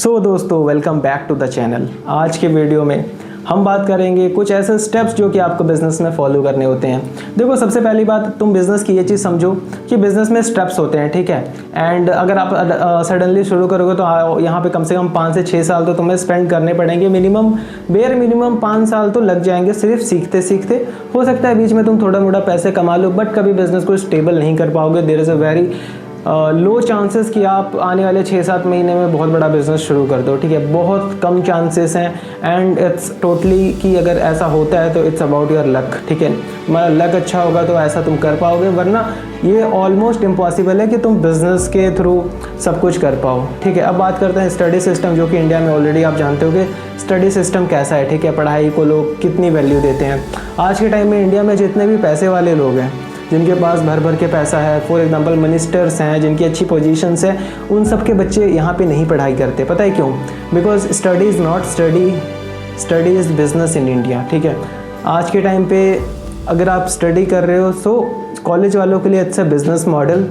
सो दोस्तों, welcome back to the channel. आज के वीडियो में हम बात करेंगे कुछ ऐसे स्टेप्स जो कि आपको बिज़नेस में फॉलो करने होते हैं। देखो, सबसे पहली बात, तुम बिज़नेस की ये चीज़ समझो कि बिज़नेस में स्टेप्स होते हैं, ठीक है। एंड अगर आप सडनली शुरू करोगे तो यहाँ पे कम से कम 5 से 6 साल तो तुम्हें स्पेंड करने पड़ेंगे। बेयर मिनिमम 5 साल तो लग जाएंगे सिर्फ सीखते सीखते। हो सकता है बीच में तुम थोड़ा मोड़ा पैसे कमा लो, बट कभी बिज़नेस को स्टेबल नहीं कर पाओगे। There is a very low chances कि आप आने वाले 6-7 महीने में बहुत बड़ा बिजनेस शुरू कर दो, ठीक है। बहुत कम चांसेस हैं एंड इट्स टोटली कि अगर ऐसा होता है तो इट्स अबाउट योर लक, ठीक है। मतलब लक अच्छा होगा तो ऐसा तुम कर पाओगे, वरना ये ऑलमोस्ट इम्पॉसिबल है कि तुम बिज़नेस के थ्रू सब कुछ कर पाओ, ठीक है। अब बात करते हैं स्टडी सिस्टम, जो कि इंडिया में ऑलरेडी आप जानते हो कि स्टडी सिस्टम कैसा है, ठीक है। पढ़ाई को लोग कितनी वैल्यू देते हैं। आज के टाइम में इंडिया में जितने भी पैसे वाले लोग हैं, जिनके पास भर भर के पैसा है, फॉर एग्जांपल मिनिस्टर्स हैं, जिनकी अच्छी पोजीशंस हैं, उन सब के बच्चे यहाँ पे नहीं पढ़ाई करते। पता है क्यों? Because study is not study, study is business in India, ठीक है। आज के टाइम पे अगर आप स्टडी कर रहे हो तो कॉलेज वालों के लिए अच्छा बिजनेस मॉडल,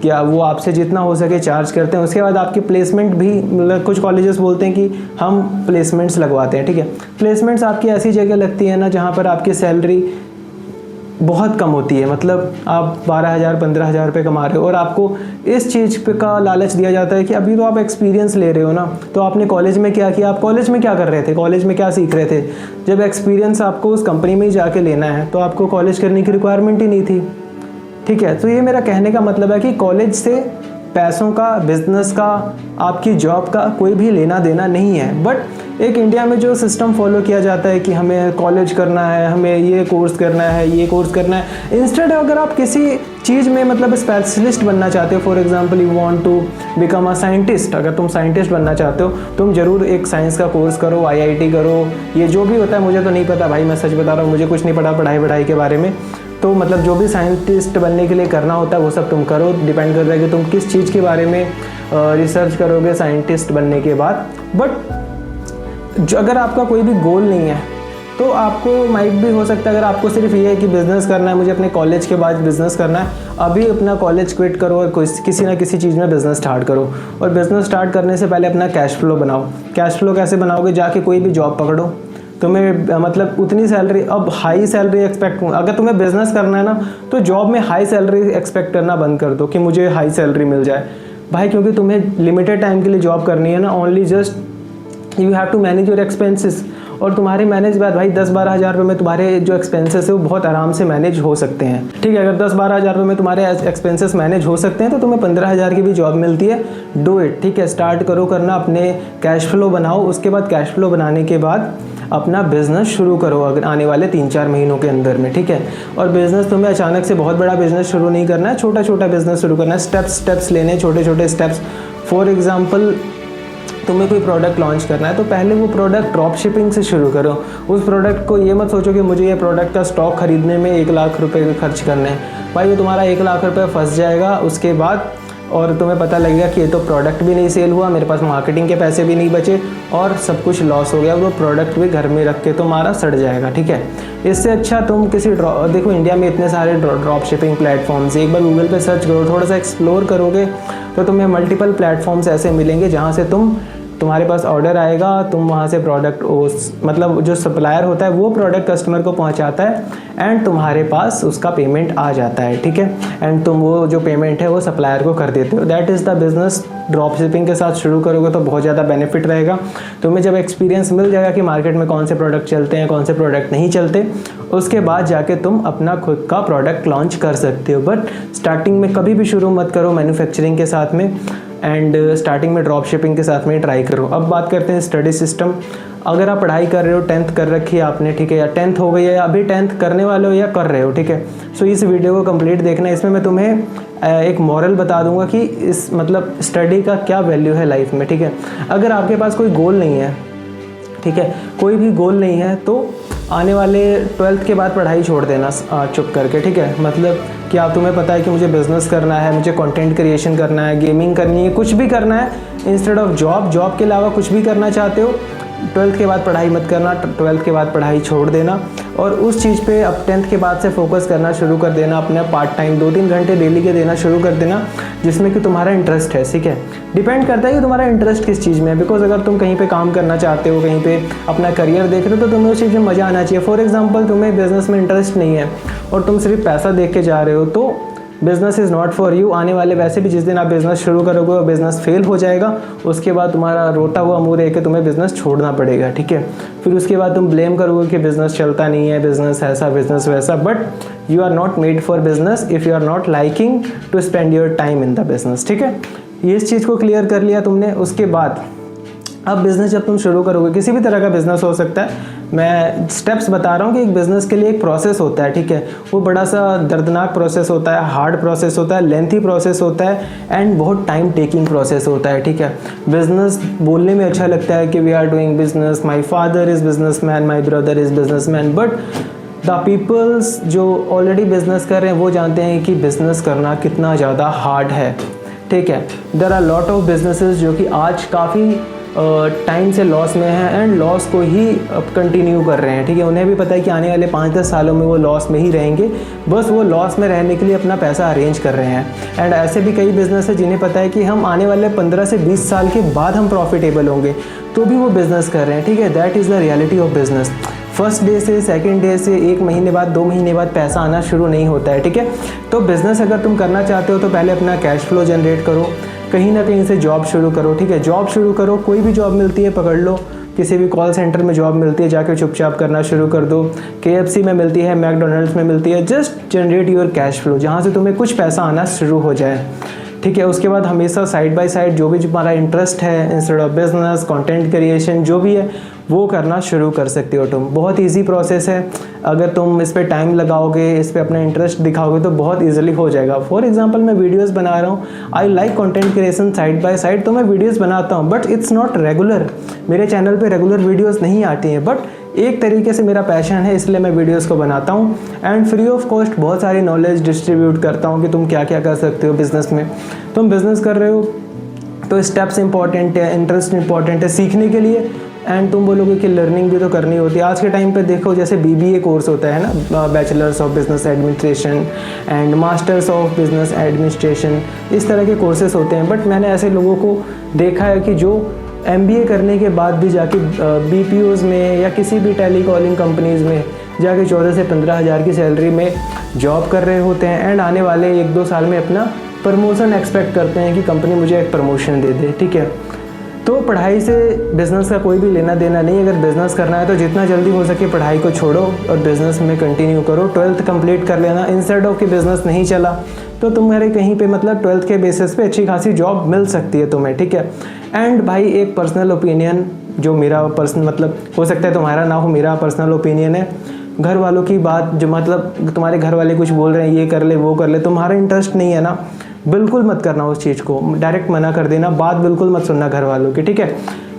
क्या वो आपसे जितना हो सके चार्ज करते हैं। उसके बाद आपकी प्लेसमेंट भी, मतलब कुछ कॉलेजेस बोलते हैं कि हम प्लेसमेंट्स लगवाते हैं, ठीक है। प्लेसमेंट्स आपकी ऐसी जगह लगती है ना जहाँ पर आपकी सैलरी बहुत कम होती है। मतलब आप 12,000-15,000 रुपये कमा रहे हो और आपको इस चीज़ पे का लालच दिया जाता है कि अभी तो आप एक्सपीरियंस ले रहे हो ना, तो आपने कॉलेज में क्या किया, आप कॉलेज में क्या कर रहे थे, कॉलेज में क्या सीख रहे थे। जब एक्सपीरियंस आपको उस कंपनी में ही जाके लेना है तो आपको कॉलेज करने की रिक्वायरमेंट ही नहीं थी, ठीक है। तो ये मेरा कहने का मतलब है कि कॉलेज से पैसों का, बिजनेस का, आपकी जॉब का कोई भी लेना देना नहीं है। बट एक इंडिया में जो सिस्टम फॉलो किया जाता है कि हमें कॉलेज करना है, हमें ये कोर्स करना है, ये कोर्स करना है। इंस्टेड अगर आप किसी चीज़ में मतलब स्पेशलिस्ट बनना चाहते हो, for example you want to become a scientist, अगर तुम साइंटिस्ट बनना चाहते हो, तुम ज़रूर एक साइंस का कोर्स करो, IIT करो, ये जो भी होता है। मुझे तो नहीं पता भाई, मैं सच बता रहा हूँ, मुझे कुछ नहीं पता पढ़ाई के बारे में। तो मतलब जो भी साइंटिस्ट बनने के लिए करना होता है वो सब तुम करो। डिपेंड कर रहा है कि तुम किस चीज़ के बारे में रिसर्च करोगे साइंटिस्ट बनने के बाद। बट अगर आपका कोई भी गोल नहीं है तो आपको माइट भी हो सकता है, अगर आपको सिर्फ ये है कि बिज़नेस करना है, मुझे अपने कॉलेज के बाद बिज़नेस करना है, अभी अपना कॉलेज क्विट करो और किसी ना किसी चीज़ में बिज़नेस स्टार्ट करो। और बिज़नेस स्टार्ट करने से पहले अपना कैश फ्लो बनाओ। कैश फ्लो कैसे बनाओगे? जाके कोई भी जॉब पकड़ो, तुम्हें मतलब उतनी सैलरी, अब हाई सैलरी एक्सपेक्ट, अगर तुम्हें बिज़नेस करना है ना तो जॉब में हाई सैलरी एक्सपेक्ट करना बंद कर दो कि मुझे हाई सैलरी मिल जाए भाई, क्योंकि तुम्हें लिमिटेड टाइम के लिए जॉब करनी है ना। Only just you have to manage your expenses, और तुम्हारे मैनेज बाद भाई 10-12 हज़ार रुपये में तुम्हारे जो एक्सपेंसेस है वो बहुत आराम से मैनेज हो सकते हैं, ठीक है। अगर 10-12 हज़ार रुपये में तुम्हारे एक्सपेंसेस मैनेज हो सकते हैं तो तुम्हें 15,000 की भी जॉब मिलती है। डू इट, ठीक है। स्टार्ट करो करना, अपने कैश फ्लो बनाओ। उसके बाद कैश फ्लो बनाने के बाद अपना बिज़नेस शुरू करो अगर आने वाले 3-4 महीनों के अंदर में, ठीक है। और बिज़नेस तुम्हें अचानक से बहुत बड़ा बिज़नेस शुरू नहीं करना है, छोटा छोटा बिज़नेस शुरू करना है। स्टेप्स लेने, छोटे छोटे स्टेप्स। फॉर एग्जांपल तुम्हें कोई प्रोडक्ट लॉन्च करना है तो पहले वो प्रोडक्ट ड्रॉप शिपिंग से शुरू करो। उस प्रोडक्ट को ये मत सोचो कि मुझे ये प्रोडक्ट का स्टॉक खरीदने में 1 लाख रुपए खर्च करने हैं। भाई ये तुम्हारा 1 लाख रुपए फंस जाएगा उसके बाद, और तुम्हें पता लगेगा कि ये तो प्रोडक्ट भी नहीं सेल हुआ, मेरे पास मार्केटिंग के पैसे भी नहीं बचे और सब कुछ लॉस हो गया। वो प्रोडक्ट भी घर में रख के तुम्हारा सड़ जाएगा, ठीक है। इससे अच्छा तुम किसी देखो इंडिया में इतने सारे ड्रॉप शिपिंग प्लेटफॉर्म्स, एक बार गूगल पे सर्च करो, थोड़ा सा एक्सप्लोर करोगे तो तुम्हें मल्टीपल प्लेटफॉर्म्स ऐसे मिलेंगे जहाँ से तुम्हारे पास ऑर्डर आएगा, तुम वहाँ से प्रोडक्ट, मतलब जो सप्लायर होता है वो प्रोडक्ट कस्टमर को पहुँचाता है एंड तुम्हारे पास उसका पेमेंट आ जाता है, ठीक है। एंड तुम वो जो पेमेंट है वो सप्लायर को कर देते हो। That is the business. Drop shipping के साथ शुरू करोगे तो बहुत ज़्यादा बेनिफिट रहेगा। तुम्हें जब एक्सपीरियंस मिल जाएगा कि मार्केट में कौन से प्रोडक्ट चलते हैं, कौन से प्रोडक्ट नहीं चलते, उसके बाद जाके तुम अपना खुद का प्रोडक्ट लॉन्च कर सकते हो। बट स्टार्टिंग में कभी भी शुरू मत करो मैन्युफैक्चरिंग के साथ में, एंड स्टार्टिंग में ड्रॉप शिपिंग के साथ में ट्राई करो। अब बात करते हैं स्टडी सिस्टम। अगर आप पढ़ाई कर रहे हो, 10th कर रखी है आपने, ठीक है, या 10th हो गई है या अभी 10th करने वाले हो या कर रहे हो, ठीक है। सो इस वीडियो को कंप्लीट देखना। इसमें मैं तुम्हें एक मॉरल बता दूंगा कि इस मतलब स्टडी का क्या वैल्यू है लाइफ में, ठीक है। अगर आपके पास कोई गोल नहीं है, ठीक है, कोई भी गोल नहीं है, तो आने वाले 12th के बाद पढ़ाई छोड़ देना चुप करके, ठीक है। मतलब कि आप, तुम्हें पता है कि मुझे बिज़नेस करना है, मुझे कंटेंट क्रिएशन करना है, गेमिंग करनी है, कुछ भी करना है, इंस्टेड ऑफ जॉब के अलावा कुछ भी करना चाहते हो, ट्वेल्थ के बाद पढ़ाई मत करना, ट्वेल्थ के बाद पढ़ाई छोड़ देना और उस चीज़ पे अब 10th के बाद से फोकस करना शुरू कर देना। अपने पार्ट टाइम 2-3 घंटे डेली के देना शुरू कर देना जिसमें कि तुम्हारा इंटरेस्ट है। ठीक है, डिपेंड करता है कि तुम्हारा इंटरेस्ट किस चीज़ में है। बिकॉज अगर तुम कहीं पे काम करना चाहते हो, कहीं पे अपना करियर देख रहे हो, तो तुम्हें उस चीज़ में मज़ा आना चाहिए। फॉर एग्जाम्पल तुम्हें बिजनेस में इंटरेस्ट नहीं है और तुम सिर्फ पैसा देख के जा रहे हो, तो business is not for you. आने वाले वैसे भी जिस दिन आप बिज़नेस शुरू करोगे और बिज़नेस फेल हो जाएगा, उसके बाद तुम्हारा रोता हुआ मुँह रह के तुम्हें बिज़नेस छोड़ना पड़ेगा। ठीक है, फिर उसके बाद तुम ब्लेम करोगे कि बिज़नेस चलता नहीं है, बिज़नेस ऐसा, बिज़नेस वैसा। But you are not made for business if you are not liking to spend your time in the business. ठीक है, ये इस चीज़ को क्लियर कर लिया तुमने। उसके बाद अब बिज़नेस जब तुम शुरू करोगे, किसी भी तरह का बिज़नेस हो सकता है, मैं स्टेप्स बता रहा हूँ कि एक बिज़नेस के लिए एक प्रोसेस होता है। ठीक है, वो बड़ा सा दर्दनाक प्रोसेस होता है, हार्ड प्रोसेस होता है, लेंथी प्रोसेस होता है एंड बहुत टाइम टेकिंग प्रोसेस होता है। ठीक है, बिज़नेस बोलने में अच्छा लगता है कि we are doing business, my father is businessman, my brother is businessman, but the peoples जो ऑलरेडी बिज़नेस कर रहे हैं वो जानते हैं कि बिज़नेस करना कितना ज़्यादा हार्ड है। ठीक है, there are lot of businesses जो कि आज काफ़ी टाइम से लॉस में है एंड लॉस को ही अब कंटिन्यू कर रहे हैं। ठीक है, उन्हें भी पता है कि आने वाले 5-10 सालों में वो लॉस में ही रहेंगे, बस वो लॉस में रहने के लिए अपना पैसा अरेंज कर रहे हैं। एंड ऐसे भी कई बिज़नेस है जिन्हें पता है कि हम आने वाले 15 से 20 साल के बाद हम प्रॉफिटेबल होंगे, तो भी वो बिज़नेस कर रहे हैं। ठीक है, that is the reality of business. First day से, सेकंड डे से, 1 महीने बाद, 2 महीने बाद पैसा आना शुरू नहीं होता है। ठीक है, तो बिज़नेस अगर तुम करना चाहते हो तो पहले अपना कैश फ्लो जनरेट करो, कहीं ना कहीं से जॉब शुरू करो। ठीक है, जॉब शुरू करो, कोई भी जॉब मिलती है पकड़ लो। किसी भी कॉल सेंटर में जॉब मिलती है, जाके चुपचाप करना शुरू कर दो। KFC में मिलती है, मैकडोनल्ड्स में मिलती है, just generate your cash flow, जहाँ से तुम्हें कुछ पैसा आना शुरू हो जाए। ठीक है, उसके बाद हमेशा साइड बाय साइड जो भी तुम्हारा इंटरेस्ट है, instead of business, content creation, जो भी है वो करना शुरू कर सकते हो तुम। बहुत इजी प्रोसेस है, अगर तुम इस पे टाइम लगाओगे, इस पे अपना इंटरेस्ट दिखाओगे तो बहुत इजीली हो जाएगा। फॉर एग्जांपल मैं वीडियोस बना रहा हूँ, I like content creation side by side, तो मैं वीडियोस बनाता हूँ, बट इट्स नॉट रेगुलर। मेरे चैनल पे रेगुलर वीडियोस नहीं आती हैं, बट एक तरीके से मेरा पैशन है, इसलिए मैं वीडियोस को बनाता हूँ एंड फ्री ऑफ कॉस्ट बहुत सारी नॉलेज डिस्ट्रीब्यूट करता हूँ कि तुम क्या क्या कर सकते हो बिज़नेस में। तुम बिज़नेस कर रहे हो तो स्टेप्स इंपॉर्टेंट है, इंटरेस्ट इंपॉर्टेंट है सीखने के लिए, एंड तुम बोलोगे कि लर्निंग भी तो करनी होती है। आज के टाइम पे देखो, जैसे BBA कोर्स होता है ना, bachelors of business administration and masters of business administration, इस तरह के कोर्सेज होते हैं। बट मैंने ऐसे लोगों को देखा है कि जो MBA करने के बाद भी जाके BPOs में या किसी भी टेलीकॉलिंग कंपनीज़ में जाके 14 से 15 हज़ार की सैलरी में जॉब कर रहे होते हैं एंड आने वाले 1-2 साल में अपना प्रमोशन एक्सपेक्ट करते हैं कि कंपनी मुझे एक प्रमोशन दे दे। ठीक है, तो पढ़ाई से बिज़नेस का कोई भी लेना देना नहीं। अगर बिज़नेस करना है तो जितना जल्दी हो सके पढ़ाई को छोड़ो और बिज़नेस में कंटिन्यू करो। 12th कंप्लीट कर लेना, इंस्टेड ऑफ कि बिज़नेस नहीं चला तो तुम्हारे कहीं पे मतलब 12th के बेसिस पे अच्छी खासी जॉब मिल सकती है तुम्हें। ठीक है, एंड भाई एक पर्सनल ओपिनियन जो मेरा पर्सनल, मतलब हो सकता है तुम्हारा ना हो, मेरा पर्सनल ओपिनियन है, घर वालों की बात जो मतलब तुम्हारे घर वाले कुछ बोल रहे हैं, ये कर ले वो कर ले, तुम्हारा इंटरेस्ट नहीं है ना, बिल्कुल मत करना उस चीज़ को, डायरेक्ट मना कर देना, बात बिल्कुल मत सुनना घर वालों की। ठीक है,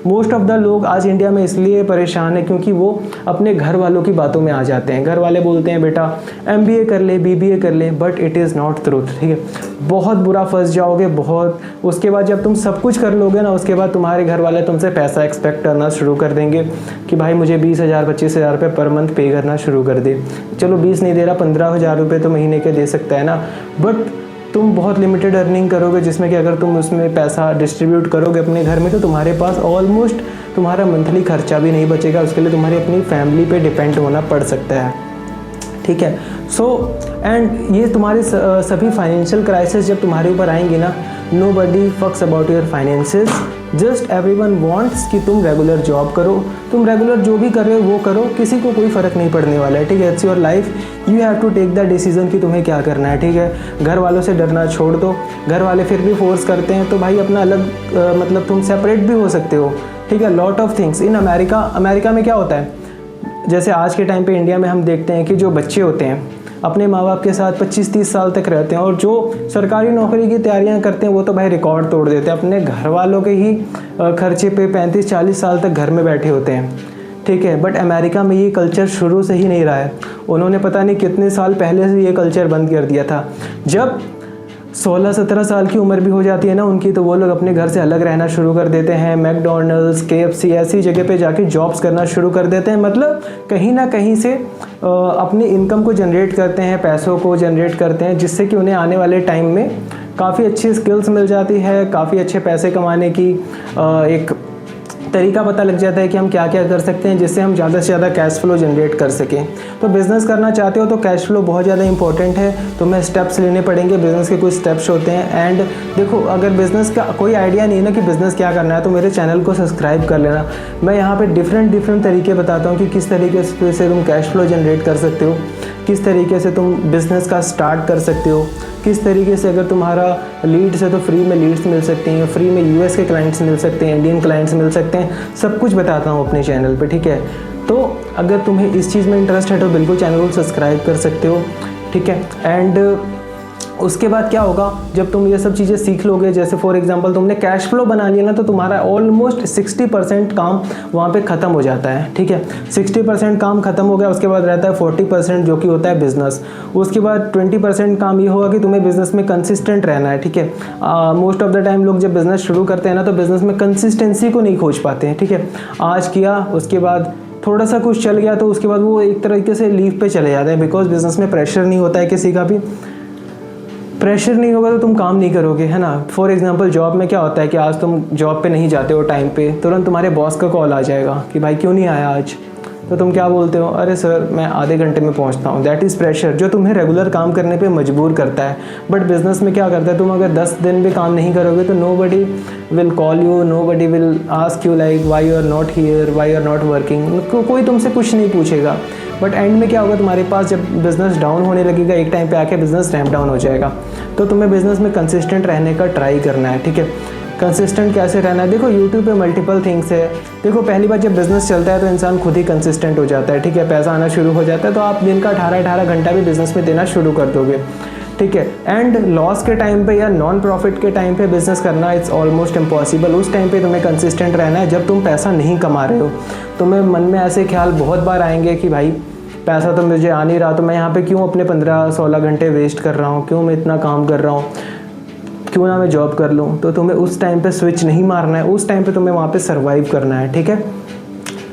मोस्ट ऑफ द लोग आज इंडिया में इसलिए परेशान है क्योंकि वो अपने घर वालों की बातों में आ जाते हैं। घर वाले बोलते हैं बेटा MBA कर ले, BBA कर ले, but it is not truth. ठीक है, बहुत बुरा फंस जाओगे बहुत। उसके बाद जब तुम सब कुछ कर लोगे ना, उसके बाद तुम्हारे घर वाले तुमसे पैसा एक्सपेक्ट करना शुरू कर देंगे कि भाई मुझे 20,000 25,000 रुपये पर मंथ पे करना शुरू कर दे। चलो 20 नहीं दे रहा, 15,000 रुपये तो महीने के दे सकता है ना, बट तुम बहुत लिमिटेड अर्निंग करोगे, जिसमें कि अगर तुम उसमें पैसा डिस्ट्रीब्यूट करोगे अपने घर में तो तुम्हारे पास ऑलमोस्ट तुम्हारा मंथली खर्चा भी नहीं बचेगा। उसके लिए तुम्हारी अपनी फैमिली पे डिपेंड होना पड़ सकता है। ठीक है, सो एंड ये तुम्हारे सभी फाइनेंशियल क्राइसिस जब तुम्हारे ऊपर आएंगी ना, नोबडी फक्स about your finances, just everyone wants कि तुम रेगुलर जॉब करो, तुम रेगुलर जो भी कर रहे हो वो करो, किसी को कोई फ़र्क नहीं पड़ने वाला है। ठीक है, it's your life, you have to take the decision कि तुम्हें क्या करना है। ठीक है, घर वालों से डरना छोड़ दो, घर वाले फिर भी फोर्स करते हैं तो भाई अपना अलग मतलब तुम सेपरेट भी हो सकते हो। ठीक है, lot of things in America में क्या होता है, जैसे आज के टाइम पे इंडिया में हम देखते हैं कि जो बच्चे होते हैं अपने माँ बाप के साथ 25-30 साल तक रहते हैं और जो सरकारी नौकरी की तैयारियां करते हैं वो तो भाई रिकॉर्ड तोड़ देते हैं, अपने घर वालों के ही खर्चे पे 35-40 साल तक घर में बैठे होते हैं। ठीक है, बट अमेरिका में ये कल्चर शुरू से ही नहीं रहा है, उन्होंने पता नहीं कितने साल पहले से ये कल्चर बंद कर दिया था। जब 16-17 साल की उम्र भी हो जाती है ना उनकी, तो वो लोग अपने घर से अलग रहना शुरू कर देते हैं, मैकडोनल्ड्स, KFC ऐसी जगह पे जाके जॉब्स करना शुरू कर देते हैं। मतलब कहीं ना कहीं से अपनी इनकम को जनरेट करते हैं, पैसों को जनरेट करते हैं, जिससे कि उन्हें आने वाले टाइम में काफ़ी अच्छी स्किल्स मिल जाती है, काफ़ी अच्छे पैसे कमाने की एक तरीका पता लग जाता है कि हम क्या क्या कर सकते हैं जिससे हम ज़्यादा से ज़्यादा कैश फ्लो जनरेट कर सकें। तो बिज़नेस करना चाहते हो तो कैश फ्लो बहुत ज़्यादा इंपॉर्टेंट है, तुम्हें स्टेप्स लेने पड़ेंगे, बिज़नेस के कुछ स्टेप्स होते हैं। एंड देखो, अगर बिज़नेस का कोई आइडिया नहीं है ना कि बिज़नेस क्या करना है, तो मेरे चैनल को सब्सक्राइब कर लेना। मैं यहाँ पर डिफरेंट तरीके बताता हूँ कि किस तरीके से तुम कैश फ्लो जनरेट कर सकते हो, किस तरीके से तुम बिज़नेस का स्टार्ट कर सकते हो, किस तरीके से अगर तुम्हारा लीड्स है तो फ्री में लीड्स मिल सकती हैं, फ्री में US के क्लाइंट्स मिल सकते हैं, इंडियन क्लाइंट्स मिल सकते हैं, सब कुछ बताता हूँ अपने चैनल पे, ठीक है। तो अगर तुम्हें इस चीज़ में इंटरेस्ट है तो बिल्कुल चैनल को सब्सक्राइब कर सकते हो, ठीक है। एंड उसके बाद क्या होगा, जब तुम ये सब चीज़ें सीख लोगे, जैसे फॉर एग्जांपल तुमने कैश फ्लो बना लिया ना, तो तुम्हारा ऑलमोस्ट 60% काम वहाँ पे ख़त्म हो जाता है, ठीक है। 60% काम ख़त्म हो गया, उसके बाद रहता है 40% जो कि होता है बिज़नेस। उसके बाद 20% काम ये होगा कि तुम्हें बिज़नेस में कंसिस्टेंट रहना है, ठीक है। मोस्ट ऑफ द टाइम लोग जब बिज़नेस शुरू करते हैं ना, तो बिज़नेस में कंसिस्टेंसी को नहीं खोज पाते हैं, ठीक है। आज किया, उसके बाद थोड़ा सा कुछ चल गया, तो उसके बाद वो एक तरीके से लीव पे चले जाते हैं, बिकॉज बिज़नेस में प्रेशर नहीं होता है, किसी का भी प्रेशर नहीं होगा तो तुम काम नहीं करोगे, है ना। फॉर एग्जांपल जॉब में क्या होता है कि आज तुम जॉब पे नहीं जाते हो टाइम पे, तुरंत तुम्हारे बॉस का कॉल आ जाएगा कि भाई क्यों नहीं आया आज, तो तुम क्या बोलते हो, अरे सर मैं आधे घंटे में पहुंचता हूँ। दैट इज़ प्रेशर जो तुम्हें रेगुलर काम करने पे मजबूर करता है। बट बिजनेस में क्या करता है, तुम अगर 10 दिन भी काम नहीं करोगे तो nobody will call you, nobody will ask you like why you are not here, why you are not working, कोई तुमसे कुछ नहीं पूछेगा। बट एंड में क्या होगा, तुम्हारे पास जब बिज़नेस डाउन होने लगेगा, एक टाइम पे आके बिज़नेस रैंप डाउन हो जाएगा। तो तुम्हें बिज़नेस में कंसिस्टेंट रहने का ट्राई करना है, ठीक है। कंसिस्टेंट कैसे रहना है, देखो यूट्यूब पे मल्टीपल थिंग्स है। देखो पहली बार जब बिज़नेस चलता है तो इंसान खुद ही कंसिस्टेंट हो जाता है, ठीक है। पैसा आना शुरू हो जाता है तो आप दिन का 18 घंटा भी बिज़नेस में देना शुरू कर दोगे, ठीक है। एंड लॉस के टाइम पे या नॉन प्रॉफिट के टाइम पे बिज़नेस करना इट्स ऑलमोस्ट इम्पॉसिबल। उस टाइम पे तुम्हें कंसिस्टेंट रहना है जब तुम पैसा नहीं कमा रहे हो। तुम्हें मन में ऐसे ख्याल बहुत बार आएंगे कि भाई पैसा तो मुझे आ नहीं रहा, तो मैं यहाँ पे क्यों अपने 15-16 घंटे वेस्ट कर रहा हूँ, क्यों मैं इतना काम कर रहा हूँ, क्यों ना मैं जॉब कर लूँ। तो तुम्हें उस टाइम पे स्विच नहीं मारना है, उस टाइम पे तुम्हें वहाँ पे सर्वाइव करना है, ठीक है।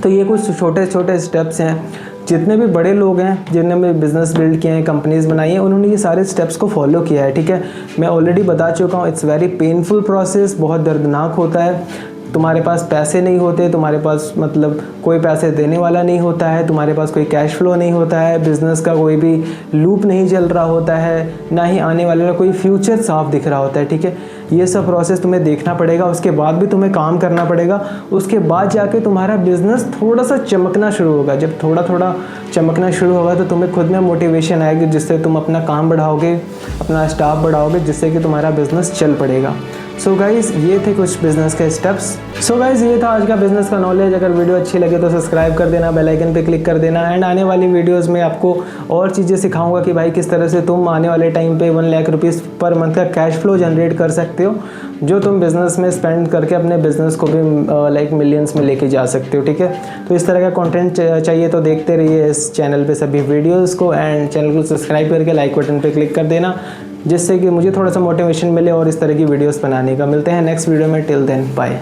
तो ये कुछ छोटे छोटे स्टेप्स हैं। जितने भी बड़े लोग हैं जिन्होंने भी बिज़नेस बिल्ड किए हैं, कंपनीज बनाई हैं, उन्होंने ये सारे स्टेप्स को फॉलो किया है, ठीक है। मैं ऑलरेडी बता चुका हूँ, इट्स वेरी पेनफुल प्रोसेस, बहुत दर्दनाक होता है। तुम्हारे पास पैसे नहीं होते, तुम्हारे पास मतलब कोई पैसे देने वाला नहीं होता है, तुम्हारे पास कोई कैश फ्लो नहीं होता है, बिज़नेस का कोई भी लूप नहीं चल रहा होता है, ना ही आने वाले का कोई फ्यूचर साफ दिख रहा होता है, ठीक है। ये सब प्रोसेस तुम्हें देखना पड़ेगा, उसके बाद भी तुम्हें काम करना पड़ेगा। उसके बाद जाके तुम्हारा बिज़नेस थोड़ा सा चमकना शुरू होगा। जब थोड़ा थोड़ा चमकना शुरू होगा तो तुम्हें खुद में मोटिवेशन आएगी, जिससे तुम अपना काम बढ़ाओगे, अपना स्टाफ बढ़ाओगे, जिससे कि तुम्हारा बिज़नेस चल पड़ेगा। सो गाइज़ ये थे कुछ बिज़नेस के स्टेप्स। सो गाइज़ ये था आज का बिज़नेस का नॉलेज। अगर वीडियो अच्छी लगे तो सब्सक्राइब कर देना, बेल आइकन पे क्लिक कर देना। एंड आने वाली वीडियोस में आपको और चीज़ें सिखाऊंगा कि भाई किस तरह से तुम आने वाले टाइम पे 1 लाख रुपीज़ पर मंथ का कैश फ्लो जनरेट कर सकते हो, जो तुम बिज़नेस में स्पेंड करके अपने बिज़नेस को भी लाइक मिलियंस में लेके जा सकते हो, ठीक है। तो इस तरह का कंटेंट चाहिए तो देखते रहिए इस चैनल पे सभी वीडियोज़ को, एंड चैनल को सब्सक्राइब करके लाइक बटन पर क्लिक कर देना, जिससे कि मुझे थोड़ा सा मोटिवेशन मिले और इस तरह की वीडियोस बनाने का। मिलते हैं नेक्स्ट वीडियो में, टिल देन बाय।